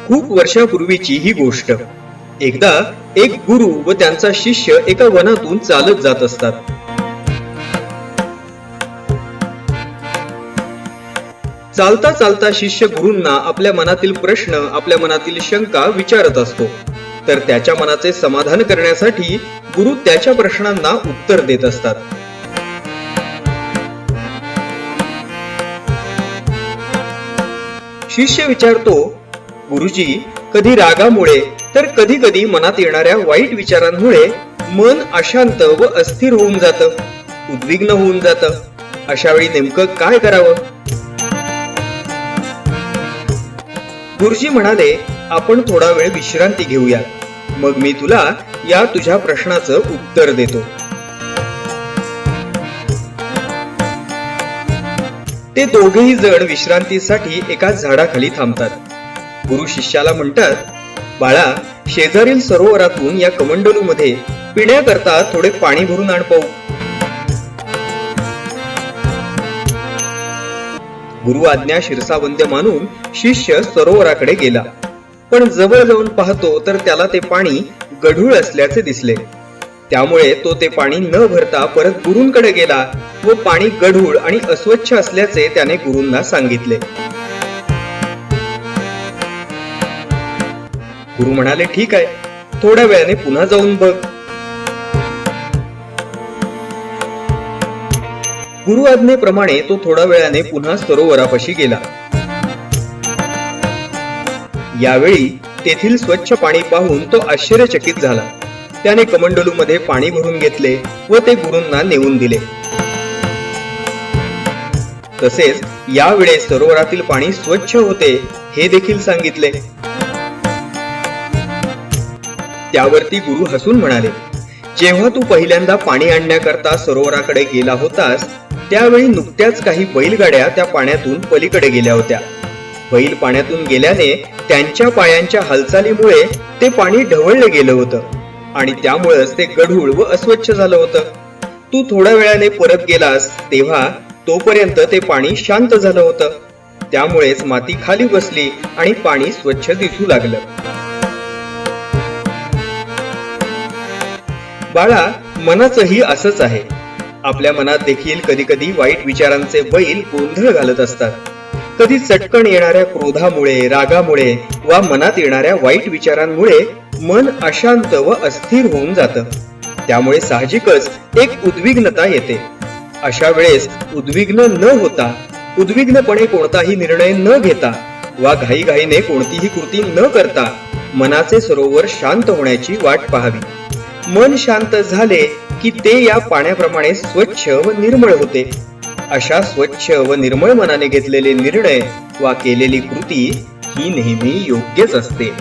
खूप वर्षापूर्वीची ही गोष्ट. एकदा एक गुरु व त्यांचा शिष्य एका वनातून चालत जात असतात. चालता चालता शिष्य गुरूंना आपल्या मनातील प्रश्न, आपल्या मनातील शंका विचारत असतो. तर त्याच्या मनाचे समाधान करण्यासाठी गुरु त्याच्या प्रश्नांना उत्तर देत असतात. शिष्य विचारतो, गुरुजी, कधी रागामुळे तर कधी कधी मनात येणाऱ्या वाईट विचारांमुळे मन अशांत व अस्थिर होऊन जातं, उद्विग्न होऊन जातं. अशा वेळी नेमकं काय करावं? गुरुजी म्हणाले, आपण थोडा वेळ विश्रांती घेऊया, मग मी तुला या तुझ्या प्रश्नाचं उत्तर देतो. ते दोघेही जण विश्रांतीसाठी एका झाडाखाली थांबतात. गुरु शिष्याला म्हणतात, बाळा, शेजारील सरोवरातून या कमंडलूमध्ये पिण्याकरता थोडे पाणी भरून आण पाहू. गुरु आज्ञा शिरसावंद्य मानून शिष्य सरोवराकडे गेला. पण जवळ जाऊन पाहतो तर त्याला ते पाणी गढूळ असल्याचे दिसले. त्यामुळे तो ते पाणी न भरता परत गुरूंकडे गेला व पाणी गढूळ आणि अस्वच्छ असल्याचे त्याने गुरूंना सांगितले. गुरु म्हणाले, ठीक आहे, थोड्या वेळाने पुन्हा जाऊन बघ. गुरु आज्ञेप्रमाणे तो थोड्या वेळाने पुन्हा सरोवरापाशी गेला. यावेळी तेथील स्वच्छ पाणी पाहून तो आश्चर्यचकित झाला. त्याने कमंडलूमध्ये पाणी भरून घेतले व ते गुरूंना नेऊन दिले. तसेच यावेळेस सरोवरातील पाणी स्वच्छ होते हे देखील सांगितले. त्यावरती गुरु हसून म्हणाले, जेव्हा तू पहिल्यांदा पाणी आणण्याकरता सरोवराकडे गेला होतास त्यावेळी नुकत्याच काही बैलगाड्या त्या पाण्यातून पलीकडे गेल्या होत्या. बैल पाण्यातून गेल्याने त्यांच्या पायांच्या हालचालीमुळे ते पाणी ढवळले गेलं होतं आणि त्यामुळेच ते गढूळ व अस्वच्छ झालं होतं. तू थोड्या वेळाने परत गेलास तेव्हा तोपर्यंत ते पाणी शांत झालं होतं. त्यामुळेच माती खाली बसली आणि पाणी स्वच्छ दिसू लागलं. बाळा, मनाचंही असंच आहे. आपल्या मनात देखील कधी कधी वाईट विचारांचे बैल गोंधळ घालत असतात. कधी चटकन येणाऱ्या क्रोधामुळे, रागामुळे वा मनात येणाऱ्या वाईट विचारांमुळे मन अशांत व अस्थिर होऊन जातं. त्यामुळे साहजिकच एक उद्विग्नता येते. अशा वेळेस उद्विग्न न होता, उद्विग्नपणे कोणताही निर्णय न घेता वा घाईघाईने कोणतीही कृती न करता मनाचे सरोवर शांत होण्याची वाट पाहावी. मन शांत झाले की ते या पाण्याप्रमाणे स्वच्छ व निर्मळ होते. अशा स्वच्छ व निर्मळ मनाने घेतलेले निर्णय वा केलेली कृती ही नेहमी योग्यच असते.